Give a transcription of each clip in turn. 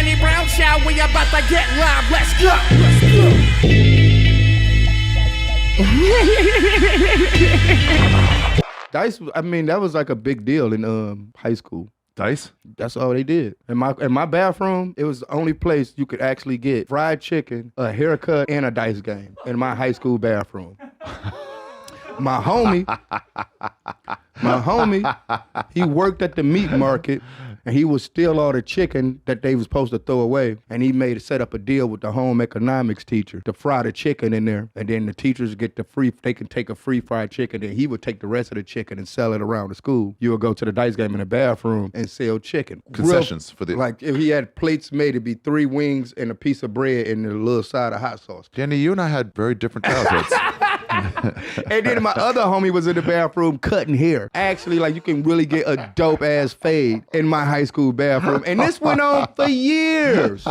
Danny Brown show. We about to get live. Let's go. Dice, I mean, that was like a big deal in high school. Dice? That's all they did. In my bathroom, it was the only place you could actually get fried chicken, a haircut, and a dice game in my high school bathroom. My homie, he worked at the meat market and he would steal all the chicken that they was supposed to throw away. And he set up a deal with the home economics teacher to fry the chicken in there. And then the teachers get they can take a free fried chicken and he would take the rest of the chicken and sell it around the school. You would go to the dice game in the bathroom and sell chicken. Concessions for the... Like if he had plates made, it'd be 3 wings and a piece of bread and a little side of hot sauce. Danny, you and I had very different childhoods. And then my other homie was in the bathroom cutting hair. Actually, like you can really get a dope ass fade in my high school bathroom. And this went on for years.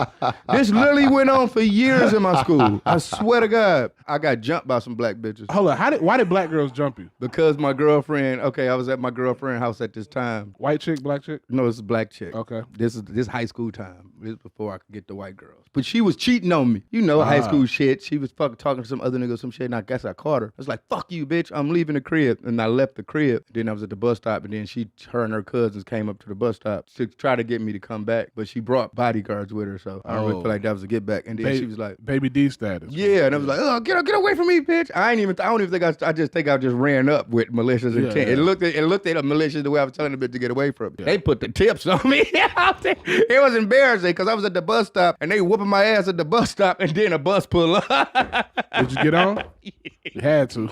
This literally went on for years in my school. I swear to God. I got jumped by some black bitches. Hold on, why did black girls jump you? Because my girlfriend, I was at my girlfriend's house at this time. White chick, black chick? No, this is black chick. Okay. This high school time. This is before I could get the white girls. But she was cheating on me. You know, high school shit. She was fucking talking to some other nigga or some shit, and I guess I caught her. I was like, fuck you, bitch. I'm leaving the crib. And I left the crib. Then I was at the bus stop, and then her and her cousins came up to the bus stop to try to get me to come back. But she brought bodyguards with her, so I don't really feel like that was a get back. And then she was like, Baby D status. Yeah, and I was like, oh, get away from me, bitch. I don't even think I just ran up with malicious intent. Yeah. It looked at a malicious the way I was telling the bitch to get away from me. Yeah. They put the tips on me. It was embarrassing because I was at the bus stop and they whooping my ass at the bus stop and then a bus pull up. Did you get on? You had to.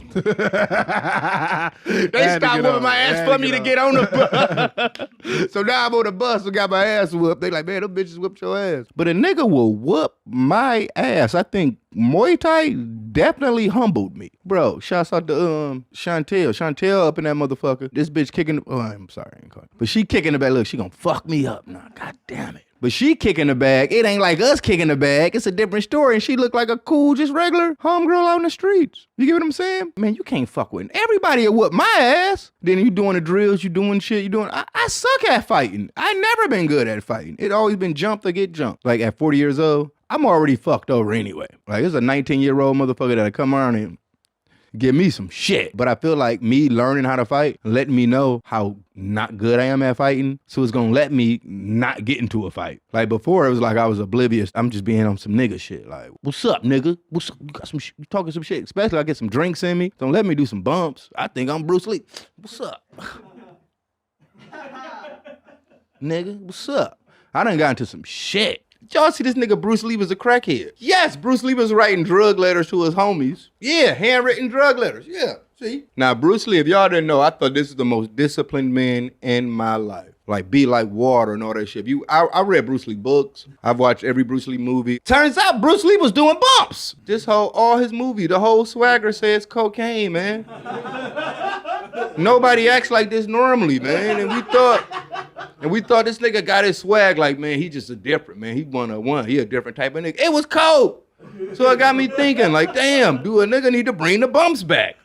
They stopped whooping my ass for me to get on the bus. So now I'm on the bus and got my ass whooped. They like, man, them bitches whooped your ass. But a nigga will whoop my ass. I think Muay Thai definitely humbled me. Bro, shouts out to Chantel. Chantel up in that motherfucker. This bitch kicking I'm sorry, I ain't calling. But she kicking the bag. Look, she gonna fuck me up now. God damn it. But she kicking the bag. It ain't like us kicking the bag. It's a different story. And she looked like a cool, just regular homegirl out in the streets. You get what I'm saying? Man, you can't fuck with everybody will whoop my ass. Then you doing the drills, you doing shit, I suck at fighting. I never been good at fighting. It always been jump to get jumped. Like at 40 years old, I'm already fucked over anyway. Like there's a 19-year-old motherfucker that'll come around and give me some shit. But I feel like me learning how to fight, letting me know how not good I am at fighting, so it's gonna let me not get into a fight. Like before, it was like I was oblivious. I'm just being on some nigga shit. Like, what's up, nigga? What's up? You got some you talking some shit. Especially I get some drinks in me. Don't let me do some bumps. I think I'm Bruce Lee. What's up? Nigga, what's up? I done got into some shit. Y'all see this nigga Bruce Lee was a crackhead. Yes, Bruce Lee was writing drug letters to his homies. Yeah, handwritten drug letters. Yeah, see? Now, Bruce Lee, if y'all didn't know, I thought this is the most disciplined man in my life. Like, be like water and all that shit. I read Bruce Lee books. I've watched every Bruce Lee movie. Turns out Bruce Lee was doing bumps. All his movie, the whole swagger says cocaine, man. Nobody acts like this normally, man. And we thought this nigga got his swag like, man, he just a different, man. He 101. He a different type of nigga. It was cold. So it got me thinking, like, damn, do a nigga need to bring the bumps back?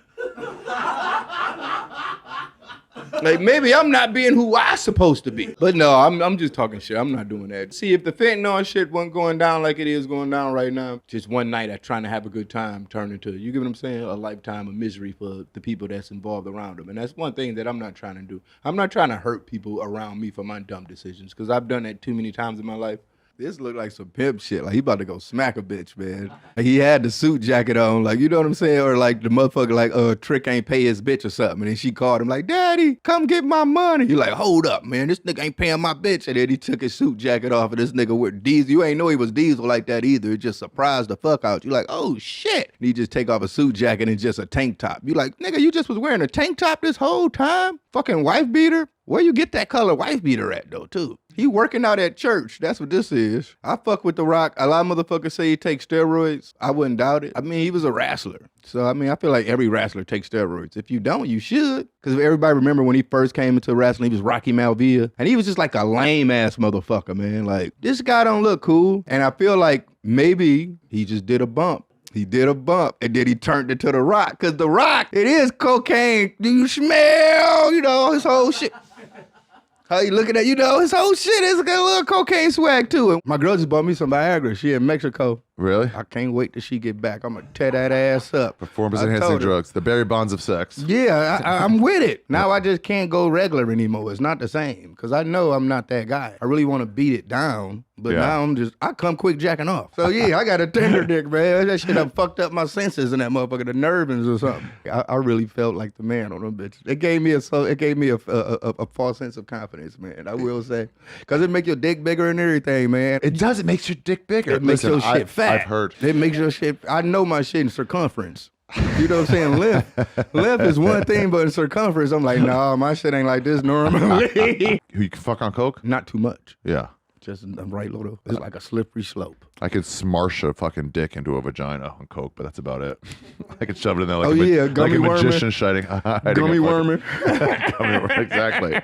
Like, maybe I'm not being who I supposed to be. But no, I'm just talking shit. I'm not doing that. See, if the fentanyl shit wasn't going down like it is going down right now, just one night of trying to have a good time turned into, you get what I'm saying, a lifetime of misery for the people that's involved around them. And that's one thing that I'm not trying to do. I'm not trying to hurt people around me for my dumb decisions, because I've done that too many times in my life. This looked like some pimp shit. Like, he about to go smack a bitch, man. Like, he had the suit jacket on, like, you know what I'm saying? Or like the motherfucker, like, Trick ain't pay his bitch or something. And then she called him like, Daddy, come get my money. You like, hold up, man. This nigga ain't paying my bitch. And then he took his suit jacket off, and this nigga with Diesel. You ain't know he was Diesel like that either. It just surprised the fuck out. You like, oh, shit. And he just take off a suit jacket and just a tank top. You like, nigga, you just was wearing a tank top this whole time? Fucking wife beater? Where you get that color wife beater at, though, too? He working out at church. That's what this is. I fuck with The Rock. A lot of motherfuckers say he takes steroids. I wouldn't doubt it. I mean, he was a wrestler. So, I mean, I feel like every wrestler takes steroids. If you don't, you should. Because everybody remember when he first came into wrestling, he was Rocky Maivia. And he was just like a lame-ass motherfucker, man. Like, this guy don't look cool. And I feel like maybe he just did a bump. He did a bump, and then he turned into The Rock. Because The Rock, it is cocaine. Do you smell, his whole shit. How you looking at, his whole shit is got a little cocaine swag too. And my girl just bought me some Viagra. She in Mexico. Really? I can't wait till she get back. I'm gonna tear that ass up. Performance enhancing drugs. The Barry Bonds of sex. Yeah, I'm with it. Now I just can't go regular anymore. It's not the same. Because I know I'm not that guy. I really want to beat it down. But now I come quick jacking off. So yeah, I got a tender dick, man. That shit done fucked up my senses in that motherfucker, the nerves or something. I really felt like the man on them bitches. It gave me a false sense of confidence, man. I will say. Because it make your dick bigger and everything, man. It does. It makes your dick bigger. It makes your shit fat. I've heard. It makes your shit, I know my shit in circumference. You know what I'm saying? Length is one thing, but in circumference, I'm like, nah, my shit ain't like this normally. You can fuck on coke? Not too much. Yeah. Just the right little. It's like a slippery slope. I could smarsh a fucking dick into a vagina on coke, but that's about it. I could shove it in there like gummy like a wormer. magician hiding Gummy wormer. Gummy wormer, exactly.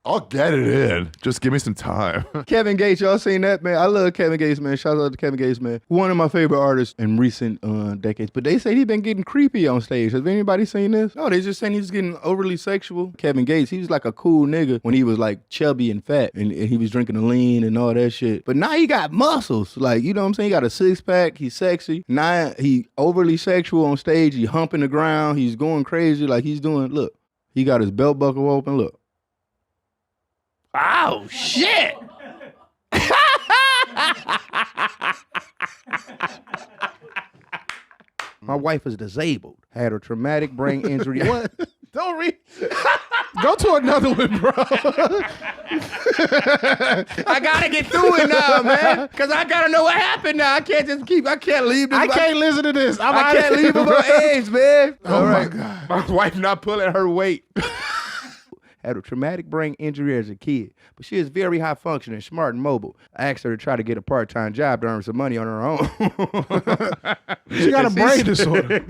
I'll get it in. Just give me some time. Kevin Gates, y'all seen that, man? I love Kevin Gates, man. Shout out to Kevin Gates, man. One of my favorite artists in recent decades. But they say he's been getting creepy on stage. Has anybody seen this? No, they just saying he's getting overly sexual. Kevin Gates, he was like a cool nigga when he was like chubby and fat and he was drinking the lean and all that shit. But now he got muscles. Like, you know what I'm saying? He got a six-pack. He's sexy. Now he overly sexual on stage. He humping the ground. He's going crazy. Like he's doing, look. He got his belt buckle open. Look. Oh, shit. My wife is disabled. Had a traumatic brain injury. What? Don't read. Go to another one, bro. I gotta get through it now, man. Cause I gotta know what happened now. I can't leave this. I can't listen to this. I can't leave him on edge, man. Oh my God. My wife not pulling her weight. Had a traumatic brain injury as a kid, but she is very high functioning, smart, and mobile. I asked her to try to get a part-time job to earn some money on her own. She got a brain disorder.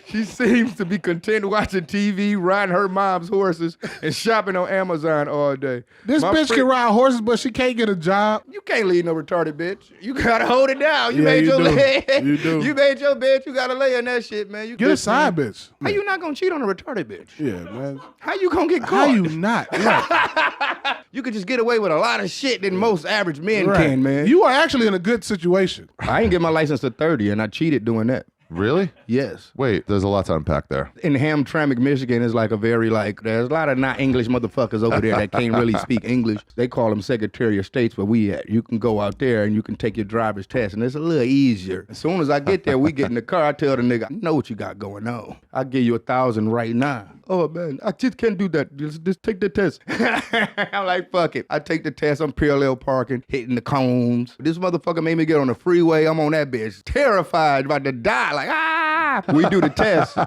She seems to be content watching TV, riding her mom's horses, and shopping on Amazon all day. This bitch can ride horses, but she can't get a job. You can't lead no retarded bitch. You gotta hold it down. You Yeah, made you your do. bed. You do. You made your bed. You gotta lay in that shit, man. You Get a good, side man. bitch. How you not gonna cheat on a retarded bitch? Yeah, man. How you gonna get How caught? you not? Yeah. You could just get away with a lot of shit than most average men Right. can, man. You are actually in a good situation. I ain't get my license to 30, and I cheated doing that. Really? Yes. Wait, there's a lot to unpack there. In Hamtramck, Michigan is like a very there's a lot of not English motherfuckers over there that can't really speak English. They call them Secretary of States where we at. You can go out there and you can take your driver's test and it's a little easier. As soon as I get there, we get in the car, I tell the nigga, I know what you got going on. I'll give you 1,000 right now. Oh man, I just can't do that. Just take the test. I'm like, fuck it. I take the test, I'm parallel parking, hitting the cones. This motherfucker made me get on the freeway. I'm on that bitch, terrified, about to die. Like, ah! We do the test.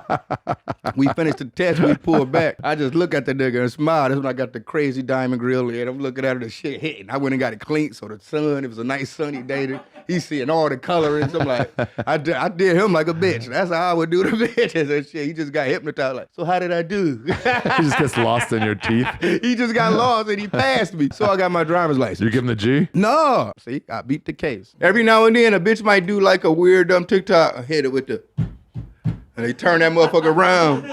We finish the test, we pull back. I just look at the nigga and smile. That's when I got the crazy diamond grill in. I'm looking at her, the shit hitting. I went and got it clean, so the sun, it was a nice sunny day. He's seeing all the colorings. I'm like, I did him like a bitch. That's how I would do the bitches and shit. He just got hypnotized. Like, so how did I do? He just gets lost in your teeth. He just got lost and he passed me. So I got my driver's license. You give him the G? No. See, I beat the case. Every now and then, a bitch might do like a weird dumb TikTok. I hit it with the, and they turn that motherfucker around.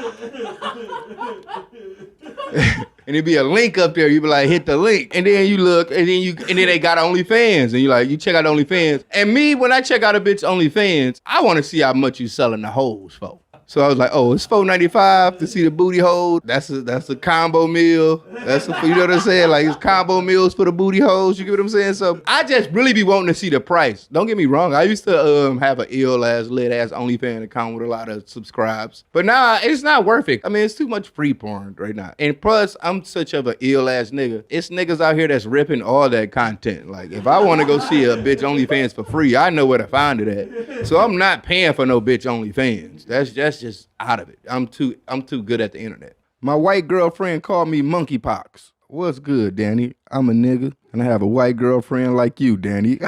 And it'd be a link up there. You be like, hit the link. And then you look, and then they got OnlyFans. And you check out OnlyFans. And me, when I check out a bitch OnlyFans, I want to see how much you selling the hoes for. So I was like, oh, it's $4.95 to see the booty hole. That's a combo meal. You know what I'm saying? Like, it's combo meals for the booty holes. You get what I'm saying? So I just really be wanting to see the price. Don't get me wrong. I used to have an ill-ass, lit-ass OnlyFans account with a lot of subscribes. But now it's not worth it. I mean, it's too much free porn right now. And plus, I'm such of an ill-ass nigga. It's niggas out here that's ripping all that content. Like, if I want to go see a bitch OnlyFans for free, I know where to find it at. So I'm not paying for no bitch OnlyFans. That's just out of it. I'm too good at the internet. My white girlfriend called me monkeypox. What's good, Danny? I'm a nigga, and I have a white girlfriend like you, Danny.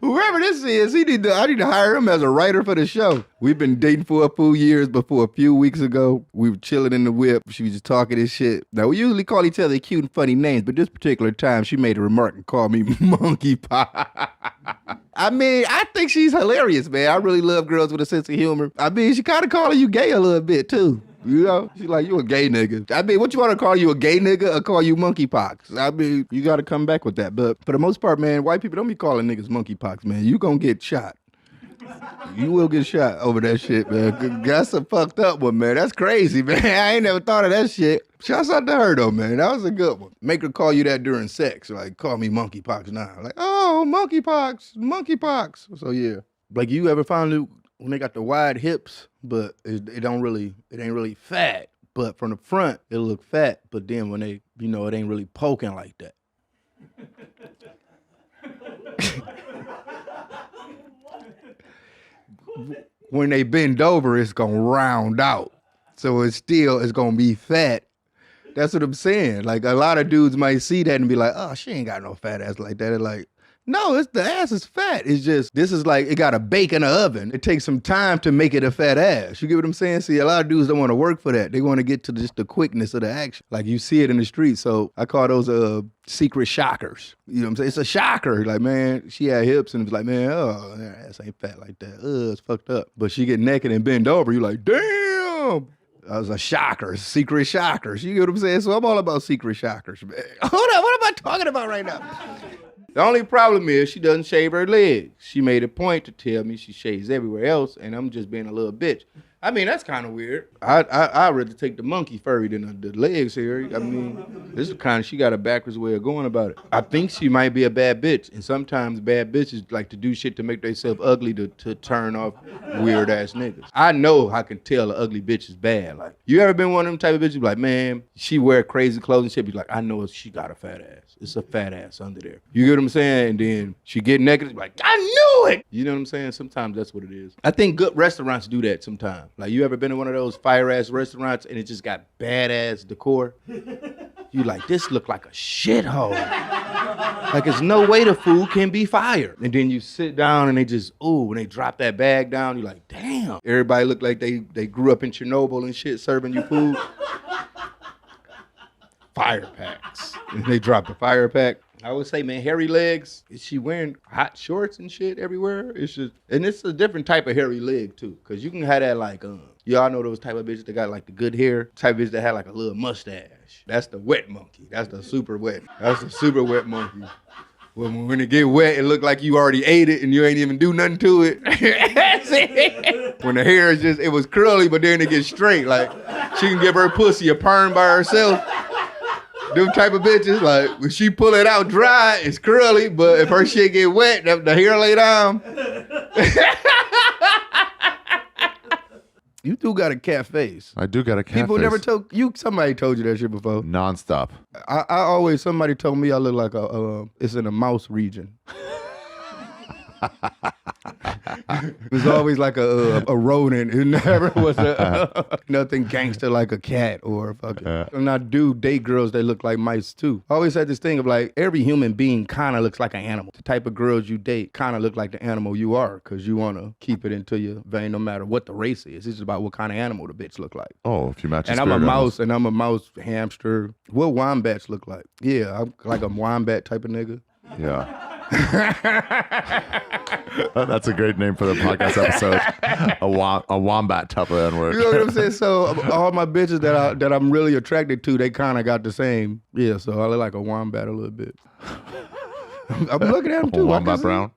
Whoever this is, I need to hire him as a writer for the show. We've been dating for a few years. Before a few weeks ago, we were chilling in the whip. She was just talking this shit. Now, we usually call each other cute and funny names, but this particular time, she made a remark and called me monkeypox. I mean, I think she's hilarious, man. I really love girls with a sense of humor. I mean, she kind of calling you gay a little bit, too. You know? She's like, you a gay nigga. I mean, what you want to call you, a gay nigga, or call you monkeypox? I mean, you got to come back with that. But for the most part, man, white people don't be calling niggas monkeypox, man. You gonna get shot. You will get shot over that shit, man. That's a fucked up one, man. That's crazy, man. I ain't never thought of that shit. Shouts out to her, though, man. That was a good one. Make her call you that during sex. Like, call me monkeypox now. Like, oh, monkeypox. So, yeah. Like, you ever found it when they got the wide hips, but it ain't really fat. But from the front, it'll look fat. But then when they, it ain't really poking like that. When they bend over, it's gonna round out. So it's gonna be fat. That's what I'm saying. Like, a lot of dudes might see that and be like, oh, she ain't got no fat ass like that. They're like, no, the ass is fat. It's just, this is like, it got a bake in the oven. It takes some time to make it a fat ass. You get what I'm saying? See, a lot of dudes don't want to work for that. They want to get to just the quickness of the action. Like, you see it in the street. So I call those secret shockers. You know what I'm saying? It's a shocker. Like, man, she had hips and it was like, man, oh, that ass ain't fat like that. It's fucked up. But she get naked and bend over. You like, damn. I was a shocker, secret shockers. You get what I'm saying? So I'm all about secret shockers, man. Hold on, what am I talking about right now? The only problem is she doesn't shave her legs. She made a point to tell me she shaves everywhere else, and I'm just being a little bitch. I mean, that's kind of weird. I'd rather take the monkey furry than the legs here. I mean, this is kind of, she got a backwards way of going about it. I think she might be a bad bitch, and sometimes bad bitches like to do shit to make themselves ugly to turn off weird ass niggas. I know I can tell an ugly bitch is bad. Like, you ever been one of them type of bitches like, man, she wear crazy clothes and shit, be like, I know she got a fat ass. It's a fat ass under there. You get what I'm saying? And then she get naked, like, I knew it! You know what I'm saying? Sometimes that's what it is. I think good restaurants do that sometimes. Like, you ever been to one of those fire-ass restaurants and it just got bad-ass decor? You like, this look like a shithole. Like, there's no way the food can be fire. And then you sit down and they just, when they drop that bag down, you're like, damn. Everybody look like they grew up in Chernobyl and shit serving you food. Fire packs. And they drop the fire pack. I would say, man, hairy legs. Is she wearing hot shorts and shit everywhere? It's just, and it's a different type of hairy leg too, because you can have that like, y'all know those type of bitches that got like the good hair, type of bitches that had like a little mustache. That's the wet monkey. That's the super wet. That's the super wet monkey. When it get wet, it look like you already ate it and you ain't even do nothing to it. When the hair is just, it was curly, but then it gets straight. Like, she can give her pussy a perm by herself. Them type of bitches, like, when she pull it out dry, it's curly, but if her shit get wet, the hair lay down. You do got a cat face. I do got a cat face. People never told you, somebody told you that shit before. Non-stop. I always, somebody told me I look like it's in a mouse region. It was always like a rodent. It never was nothing gangster like a cat or a fucking. And I do date girls that look like mice too. I always had this thing of like, every human being kind of looks like an animal. The type of girls you date kind of look like the animal you are, because you want to keep it into your vein no matter what the race is. It's just about what kind of animal the bitch look like. Oh, if you match. And I'm a mouse, and I'm a mouse hamster. What wombats look like? Yeah, I'm like a wombat type of nigga. Yeah. That's a great name for the podcast episode. A wombat type of N-word. You know what I'm saying? So all my bitches that I'm really attracted to, they kind of got the same. Yeah, so I look like a wombat a little bit. I'm looking at them too. Wombat brown.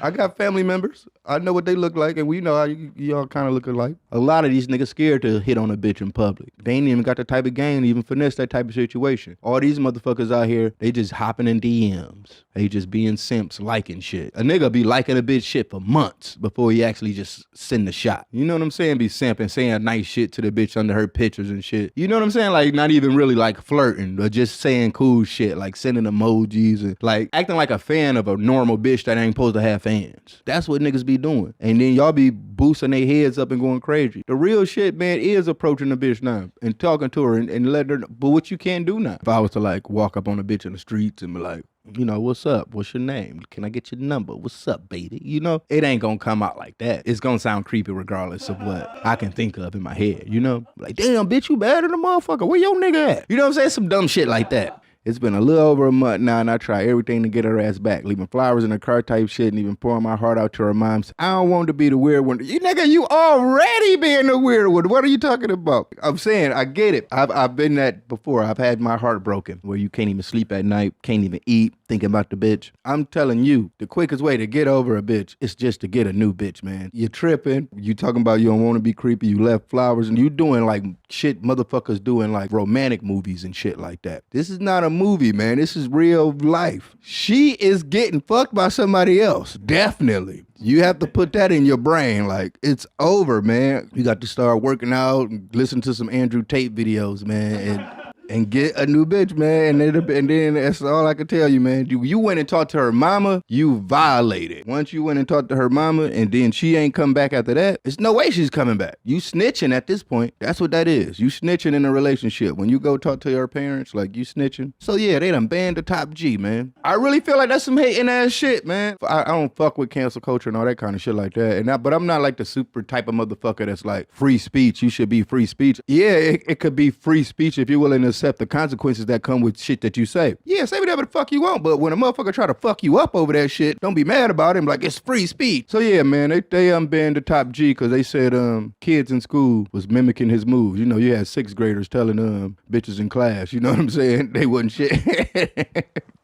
I got family members. I know what they look like, and we know how y'all kind of look alike. A lot of these niggas scared to hit on a bitch in public. They ain't even got the type of game to even finesse that type of situation. All these motherfuckers out here, they just hopping in DMs. They just being simps, liking shit. A nigga be liking a bitch shit for months before he actually just send the shot. You know what I'm saying? Be simping, saying nice shit to the bitch under her pictures and shit. You know what I'm saying? Like, not even really like flirting, but just saying cool shit, like sending emojis and like acting like a fan of a normal bitch that ain't supposed to have fans. That's what niggas be doing. And then y'all be boosting their heads up and going crazy. The real shit, man, is approaching a bitch now and talking to her and letting her, but what you can't do now. If I was to like walk up on a bitch in the streets and be like, you know, what's up? What's your name? Can I get your number? What's up, baby? You know, it ain't gonna come out like that. It's gonna sound creepy regardless of what I can think of in my head, you know? Like, damn, bitch, you bad than a motherfucker. Where your nigga at? You know what I'm saying? Some dumb shit like that. It's been a little over a month now, and I try everything to get her ass back, leaving flowers in her car type shit, and even pouring my heart out to her mom. I don't want to be the weird one. You nigga, you already being the weird one. What are you talking about? I'm saying, I get it. I've been that before. I've had my heart broken, where you can't even sleep at night, can't even eat, thinking about the bitch. I'm telling you, the quickest way to get over a bitch is just to get a new bitch, man. You're tripping. You talking about you don't want to be creepy. You left flowers, and you doing like shit motherfuckers doing like romantic movies and shit like that. This is not a movie, man. This is real life. She is getting fucked by somebody else. Definitely. You have to put that in your brain. Like, it's over, man. You got to start working out and listen to some Andrew Tate videos, man, and get a new bitch, man. And then that's all I can tell you, man. You went and talked to her mama, you violated. Once you went and talked to her mama, and then she ain't come back after that, there's no way she's coming back. You snitching at this point. That's what that is. You snitching in a relationship. When you go talk to your parents, like, you snitching. So yeah, they done banned the top G, man. I really feel like that's some hating ass shit, man. I don't fuck with cancel culture and all that kind of shit like that. But I'm not like the super type of motherfucker that's like, free speech, you should be free speech. Yeah, it could be free speech if you're willing to accept the consequences that come with shit that you say. Yeah, say whatever the fuck you want, but when a motherfucker try to fuck you up over that shit, don't be mad about him. Like, it's free speech. So yeah, man, they banned the top G because they said kids in school was mimicking his moves. You know, you had 6th graders telling bitches in class, you know what I'm saying? They wasn't shit.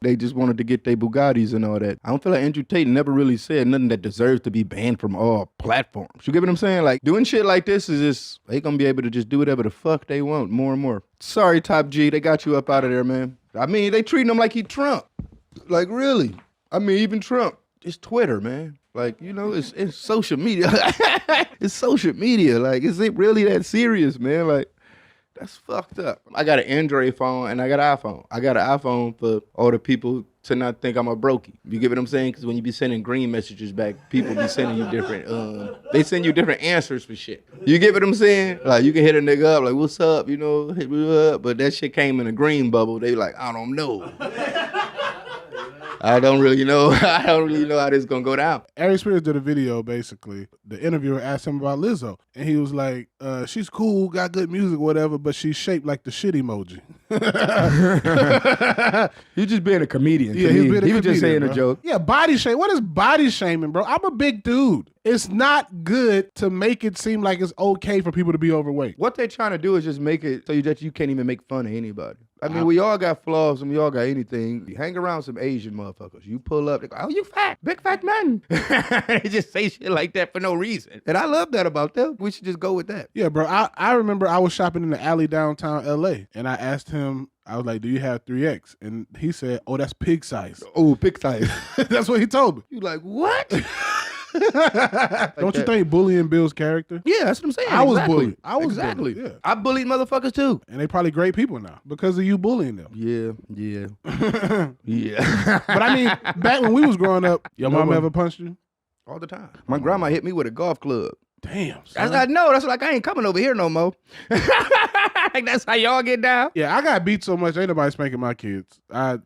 They just wanted to get their Bugattis and all that. I don't feel like Andrew Tate never really said nothing that deserves to be banned from all platforms. You get what I'm saying? Like, doing shit like this is just, they gonna be able to just do whatever the fuck they want more and more. Sorry, Top G, they got you up out of there, man. I mean, they treating him like he Trump. Like, really? I mean, even Trump. It's Twitter, man. Like, you know, it's social media. It's social media. Like, is it really that serious, man? Like, that's fucked up. I got an Android phone and I got an iPhone. I got an iPhone for all the people to not think I'm a brokey. You get what I'm saying? Because when you be sending green messages back, people be sending you different, they send you different answers for shit. You get what I'm saying? Like, you can hit a nigga up, like, what's up? You know, hit me up. But that shit came in a green bubble. They like, I don't know. I don't really know how this is gonna go down. Ari Spears did a video, basically. The interviewer asked him about Lizzo, and he was like, she's cool, got good music, whatever, but she's shaped like the shit emoji. He's just being a comedian. Yeah, he was just saying bro. a joke. Yeah, body shame. What is body shaming, bro? I'm a big dude. It's not good to make it seem like it's okay for people to be overweight. What they're trying to do is just make it so that you can't even make fun of anybody. I mean, we all got flaws and we all got anything. You hang around some Asian motherfuckers. You pull up, they go, oh, you fat, big fat man. They just say shit like that for no reason. And I love that about them. We should just go with that. Yeah, bro. I remember I was shopping in the alley downtown LA, and I asked him, I was like, do you have 3X? And he said, oh, that's pig size. Oh, pig size. That's what he told me. You like, what? Don't you think bullying builds character? Yeah, that's what I'm saying. I was bullied. I was exactly. bullied, yeah. I bullied motherfuckers too. And they probably great people now because of you bullying them. Yeah. Yeah. But I mean, back when we was growing up, your mom ever punched you? All the time. My grandma hit me with a golf club. Damn, I know. That's like, I ain't coming over here no more. Like, that's how y'all get down. Yeah, I got beat so much, ain't nobody spanking my kids. I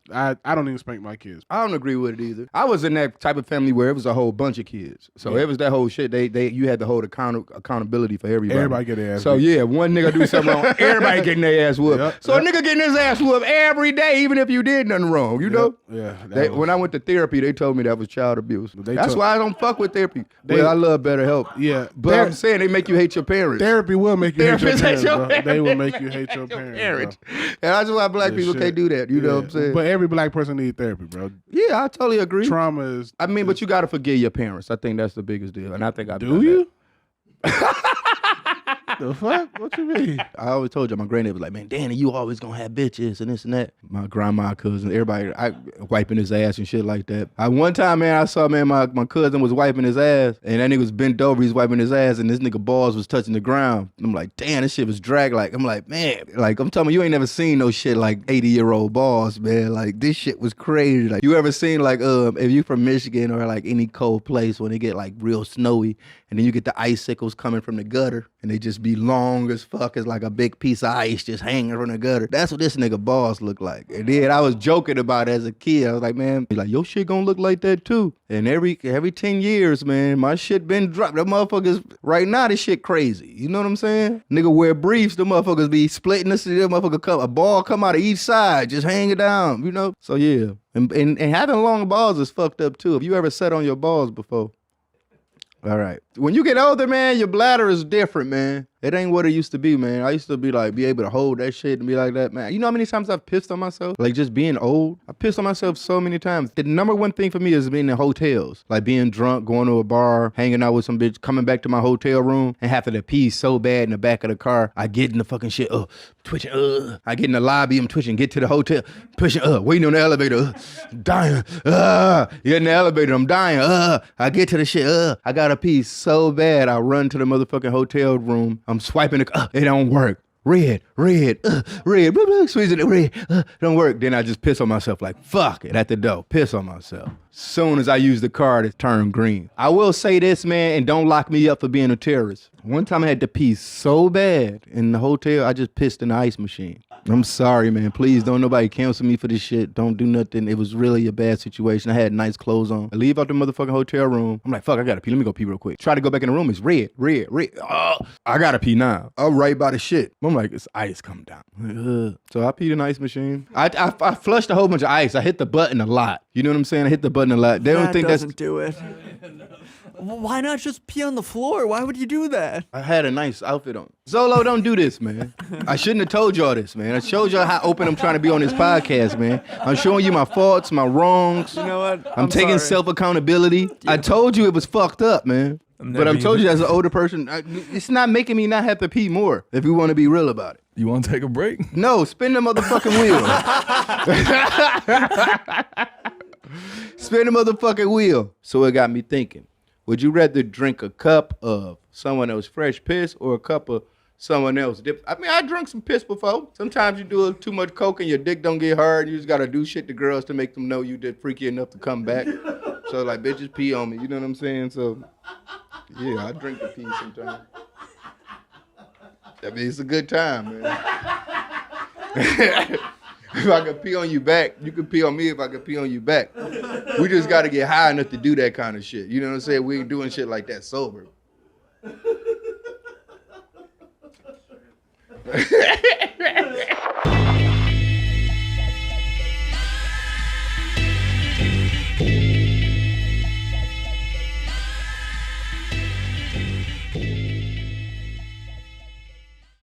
don't even spank my kids. I don't agree with it either. I was in that type of family where it was a whole bunch of kids. So it was that whole shit. You had to hold accountability for everybody. Everybody get their ass So beat. yeah, one nigga do something wrong, everybody getting their ass whooped. Yep, so a nigga getting his ass whooped every day, even if you did nothing wrong, you know? Yeah. When I went to therapy, they told me that was child abuse. That's why I don't fuck with therapy. I love BetterHelp. Yeah. But I'm saying they make you hate your parents. Therapy will make you hate your parents, bro. They will make you hate your parents. parents. And that's why black people can't do that. You know what I'm saying? But every black person needs therapy, bro. Yeah, I totally agree. Trauma is... I mean, but you got to forgive your parents. I think that's the biggest deal. And I think I've done Do you? The fuck? What you mean? I always told you, my granddad was like, man, Danny, you always gonna have bitches and this and that. My grandma, cousin, everybody, wiping his ass and shit like that. One time, man, I saw, man, my cousin was wiping his ass, and that nigga was bent over, he's wiping his ass, and this nigga balls was touching the ground. I'm like, damn, this shit was dragged. Like, I'm like, man, like, I'm telling you, you ain't never seen no shit like 80-year-old balls, man. Like, this shit was crazy. Like, you ever seen, like, if you from Michigan or like any cold place when it get like real snowy, and then you get the icicles coming from the gutter, and they just be long as fuck. It's like a big piece of ice just hanging from the gutter. That's what this nigga balls look like. And then I was joking about it as a kid. I was like, man, he's like, your shit gonna look like that too. And every 10 years, man, my shit been dropped. The motherfuckers, right now, this shit crazy. You know what I'm saying? Nigga wear briefs, the motherfuckers be splitting this, the motherfucker a ball come out of each side, just hanging down, you know? So yeah. And having long balls is fucked up too. Have you ever sat on your balls before? All right. When you get older, man, your bladder is different, man. It ain't what it used to be, man. I used to be able to hold that shit and be like that, man. You know how many times I've pissed on myself? Like just being old. I pissed on myself so many times. The number one thing for me is being in hotels. Like being drunk, going to a bar, hanging out with some bitch, coming back to my hotel room and having to pee so bad in the back of the car. I get in the fucking shit, twitching, I get in the lobby, I'm twitching, get to the hotel, pushing, waiting on the elevator, dying, get in the elevator, I'm dying, I get to the shit, I gotta pee so bad, I run to the motherfucking hotel room, I'm swiping the, it don't work. Red, blah, blah, squeezing it, red, don't work. Then I just piss on myself like, fuck it, at the door, piss on myself. Soon as I use the card, it turned green. I will say this, man, and don't lock me up for being a terrorist. One time I had to pee so bad in the hotel, I just pissed in the ice machine. I'm sorry, man. Please don't nobody cancel me for this shit. Don't do nothing. It was really a bad situation. I had nice clothes on. I leave out the motherfucking hotel room. I'm like, fuck, I gotta pee. Let me go pee real quick. Try to go back in the room. It's red. Oh, I gotta pee now. I'm right by the shit. I'm like, it's ice coming down. So I peed in the ice machine. I flushed a whole bunch of ice. I hit the button a lot. You know what I'm saying? I hit the button a lot. They don't think that's... That doesn't do it. Why not just pee on the floor? Why would you do that? I had a nice outfit on. Zolo, don't do this, man. I shouldn't have told y'all this, man. I showed y'all how open I'm trying to be on this podcast, man. I'm showing you my faults, my wrongs. You know what? I'm taking self-accountability. Yeah. I told you it was fucked up, man. But I'm told you as an older person, it's not making me not have to pee more if we want to be real about it. You want to take a break? No, spin the motherfucking wheel. Spin the motherfucking wheel. So it got me thinking. Would you rather drink a cup of someone else's fresh piss or a cup of someone else's dip? I mean, I drunk some piss before. Sometimes you do too much coke and your dick don't get hard. You just got to do shit to girls to make them know you did freaky enough to come back. So like, bitches pee on me. You know what I'm saying? So, yeah, I drink the pee sometimes. I mean, it's a good time, man. If I could pee on you back, you could pee on me if I could pee on you back. We just got to get high enough to do that kind of shit. You know what I'm saying? We ain't doing shit like that sober.